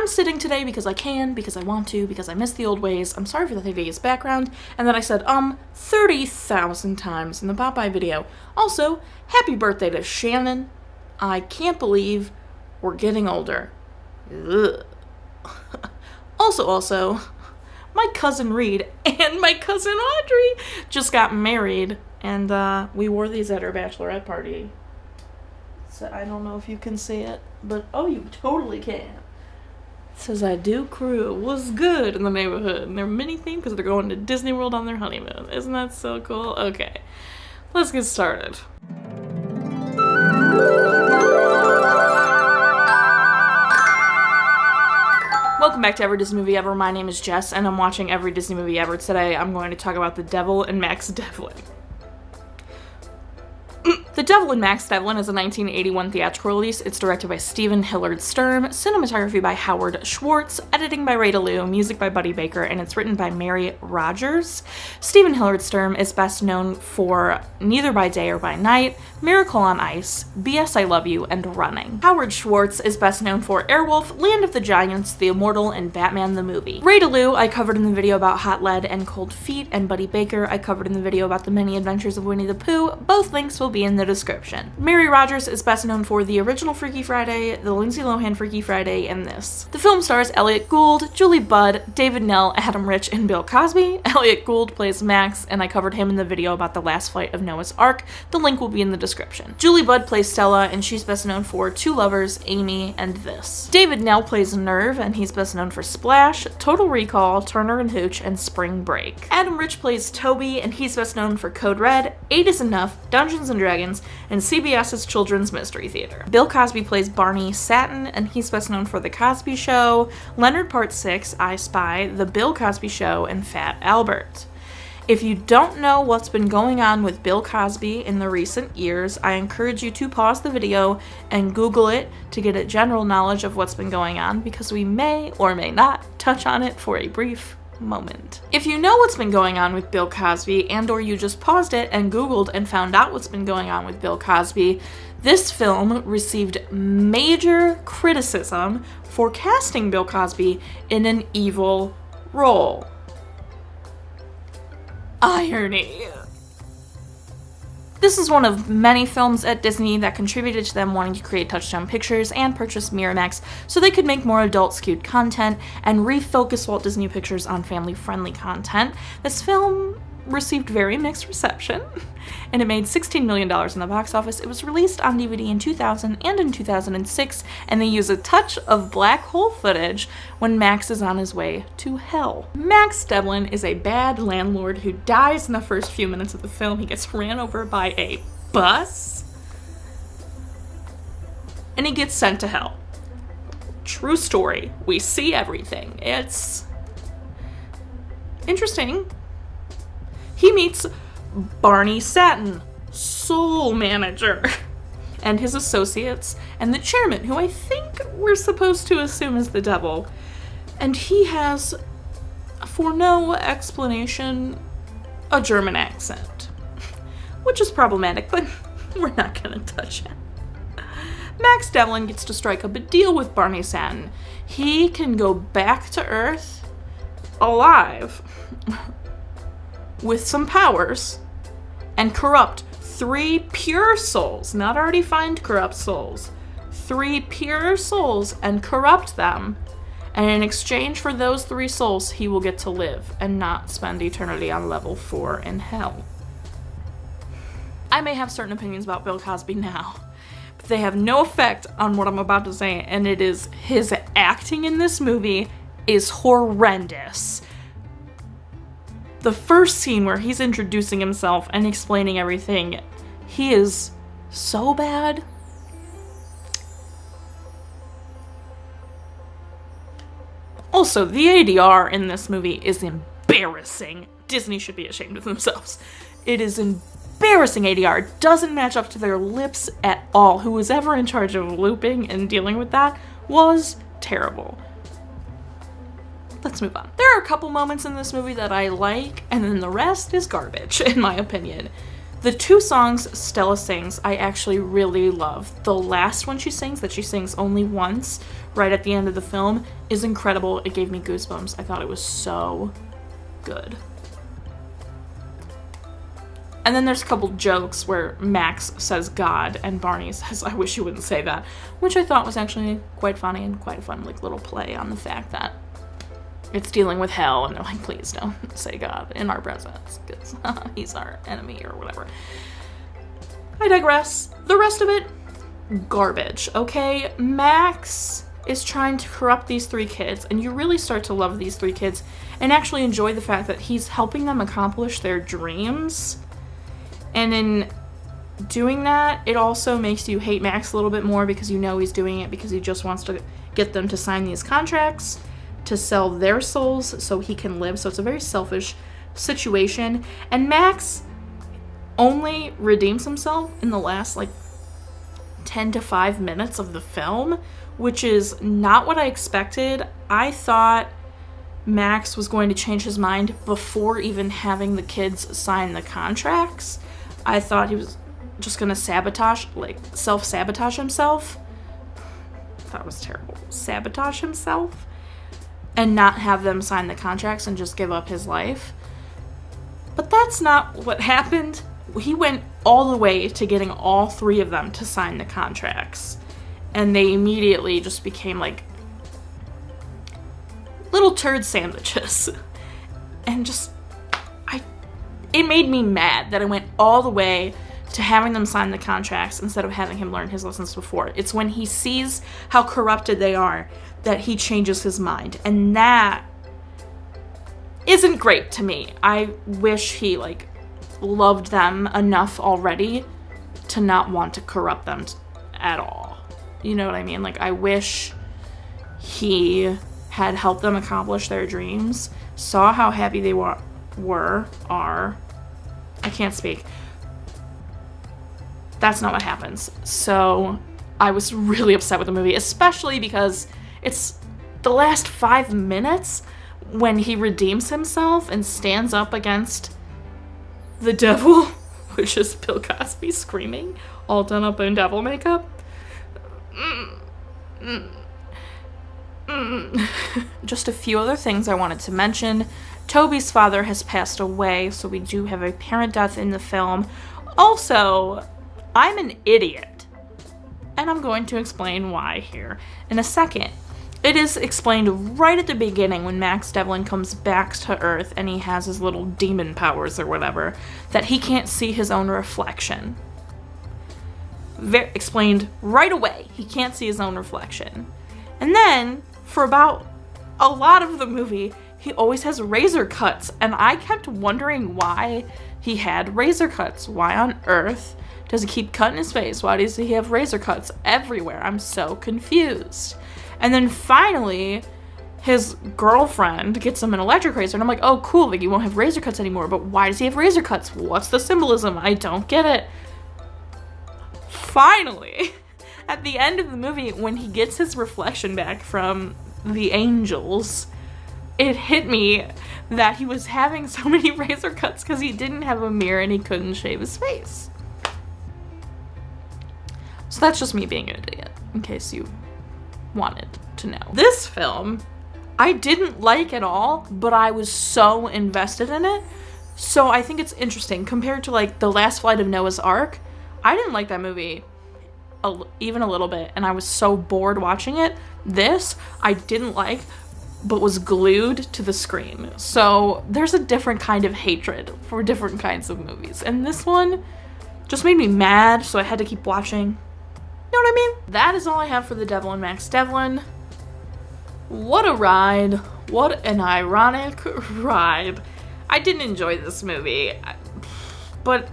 I'm sitting today because I can, because I want to, because I miss the old ways. I'm sorry for the hideous background, and then I said 30,000 times in the Popeye video. Also, happy birthday to Shannon. I can't believe we're getting older. Ugh. Also, my cousin Reed and my cousin Audrey just got married, and we wore these at our bachelorette party. So I don't know if you can see it, but oh, you totally can. It says, "I do crew was good in the neighborhood," and they're mini themed because they're going to Disney World on their honeymoon. Isn't that so cool? Okay, let's get started. Welcome back to Every Disney Movie Ever. My name is Jess, and I'm watching Every Disney Movie Ever. Today, I'm going to talk about The Devil and Max Devlin. The Devil and Max Devlin is a 1981 theatrical release. It's directed by Hilliard Sterm, cinematography by Howard Schwartz, editing by Ray DeLue, music by Buddy Baker, and it's written by Mary Rodgers. Hilliard Sterm is best known for Neither by Day or by Night, Miracle on Ice, B.S. I Love You, and Running. Howard Schwartz is best known for Airwolf, Land of the Giants, The Immortal, and Batman the Movie. Ray DeLue I covered in the video about Hot Lead and Cold Feet, and Buddy Baker I covered in the video about The Many Adventures of Winnie the Pooh. Both links will be in the description. Mary Rodgers is best known for the original Freaky Friday, the Lindsay Lohan Freaky Friday, and this. The film stars Elliot Gould, Julie Budd, David Knell, Adam Rich, and Bill Cosby. Elliot Gould plays Max, and I covered him in the video about the last flight of Noah's Ark. The link will be in the description. Julie Budd plays Stella, and she's best known for Two Lovers, Amy, and this. David Knell plays Nerve, and he's best known for Splash, Total Recall, Turner and Hooch, and Spring Break. Adam Rich plays Toby, and he's best known for Code Red, 8 is Enough, Dungeons and Dragons, and CBS's Children's Mystery Theater. Bill Cosby plays Barney Satin, and he's best known for The Cosby Show, Leonard Part 6, I Spy, The Bill Cosby Show, and Fat Albert. If you don't know what's been going on with Bill Cosby in the recent years, I encourage you to pause the video and Google it to get a general knowledge of what's been going on, because we may or may not touch on it for a brief moment. If you know what's been going on with Bill Cosby, and or you just paused it and Googled and found out what's been going on with Bill Cosby, this film received major criticism for casting Bill Cosby in an evil role. Irony. This is one of many films at Disney that contributed to them wanting to create Touchstone Pictures and purchase Miramax so they could make more adult-skewed content and refocus Walt Disney Pictures on family-friendly content. This film received very mixed reception, and it made $16 million in the box office. It was released on DVD in 2000 and in 2006, and they use a touch of black hole footage when Max is on his way to hell. Max Devlin is a bad landlord who dies in the first few minutes of the film. He gets ran over by a bus, and he gets sent to hell. True story. We see everything. It's interesting. He meets Barney Satin, Soul Manager, and his associates, and the chairman, who I think we're supposed to assume is the devil. And he has, for no explanation, a German accent, which is problematic, but we're not gonna touch it. Max Devlin gets to strike up a deal with Barney Satin. He can go back to Earth alive with some powers and corrupt 3 pure souls, not already find corrupt souls, 3 pure souls, and corrupt them. And in exchange for those 3 souls, he will get to live and not spend eternity on level 4 in hell. I may have certain opinions about Bill Cosby now, but they have no effect on what I'm about to say, and it is his acting in this movie is horrendous. The first scene where he's introducing himself and explaining everything, he is so bad. Also, the ADR in this movie is embarrassing. Disney should be ashamed of themselves. It is embarrassing ADR. It doesn't match up to their lips at all. Who was ever in charge of looping and dealing with that was terrible. Let's move on. There are a couple moments in this movie that I like, and then the rest is garbage, in my opinion. The two songs Stella sings, I actually really love. The last one she sings, that she sings only once, right at the end of the film, is incredible. It gave me goosebumps. I thought it was so good. And then there's a couple jokes where Max says God and Barney says, I wish you wouldn't say that, which I thought was actually quite funny and quite a fun like little play on the fact that it's dealing with hell, and they're like, please don't say God in our presence, because he's our enemy or whatever. I digress. The rest of it, garbage, okay? Max is trying to corrupt these three kids, and you really start to love these three kids and actually enjoy the fact that he's helping them accomplish their dreams. And in doing that, it also makes you hate Max a little bit more because you know he's doing it because he just wants to get them to sign these contracts to sell their souls so he can live. So it's a very selfish situation. And Max only redeems himself in the last like 10 to 5 minutes of the film, which is not what I expected. I thought Max was going to change his mind before even having the kids sign the contracts. I thought he was just going to self-sabotage himself. That was terrible. Sabotage himself and not have them sign the contracts and just give up his life. But that's not what happened. He went all the way to getting all three of them to sign the contracts. And they immediately just became like little turd sandwiches. And just, it made me mad that I went all the way to having them sign the contracts instead of having him learn his lessons before. It's when he sees how corrupted they are that he changes his mind. And that isn't great to me. I wish he, like, loved them enough already to not want to corrupt them at all. You know what I mean? Like, I wish he had helped them accomplish their dreams, saw how happy they are. I can't speak. That's not what happens. So I was really upset with the movie, especially because it's the last 5 minutes when he redeems himself and stands up against the devil, which is Bill Cosby screaming, all done up in devil makeup. Just a few other things I wanted to mention. Toby's father has passed away, so we do have a parent death in the film. Also, I'm an idiot, and I'm going to explain why here in a second. It is explained right at the beginning when Max Devlin comes back to Earth and he has his little demon powers or whatever, that he can't see his own reflection. Explained right away, he can't see his own reflection. And then, for about a lot of the movie, he always has razor cuts, and I kept wondering why he had razor cuts. Why on earth does he keep cutting his face? Why does he have razor cuts everywhere? I'm so confused. And then finally, his girlfriend gets him an electric razor, and I'm like, oh cool, like you won't have razor cuts anymore, but why does he have razor cuts? What's the symbolism? I don't get it. Finally, at the end of the movie, when he gets his reflection back from the angels, it hit me that he was having so many razor cuts because he didn't have a mirror and he couldn't shave his face. So that's just me being an idiot, in case you wanted to know. This film, I didn't like at all, but I was so invested in it. So I think it's interesting. Compared to like The Last Flight of Noah's Ark, I didn't like that movie even a little bit, and I was so bored watching it. This, I didn't like, but was glued to the screen. So there's a different kind of hatred for different kinds of movies. And this one just made me mad, so I had to keep watching. You know what I mean? That is all I have for the Devil and Max Devlin. What a ride. What an ironic ride. I didn't enjoy this movie, but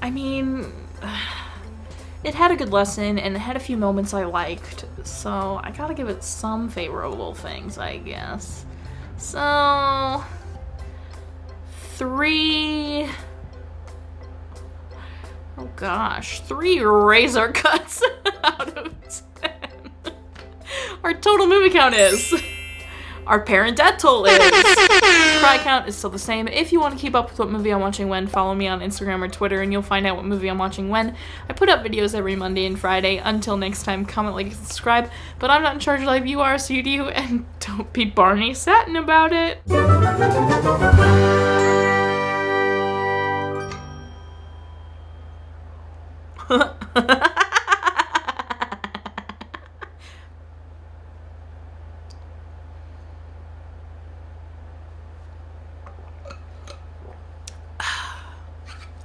I mean, it had a good lesson and it had a few moments I liked, so I gotta give it some favorable things, I guess. So, 3 razor cuts out of 10. Our total movie count is our parental is. Cry count is still the same. If you want to keep up with what movie I'm watching when, follow me on Instagram or Twitter and you'll find out what movie I'm watching when. I put up videos every Monday and Friday. Until next time, comment, like, and subscribe. But I'm not in charge of life, you are, so you do, and don't be Barney Satin about it.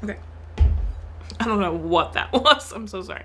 Okay. I don't know what that was. I'm so sorry.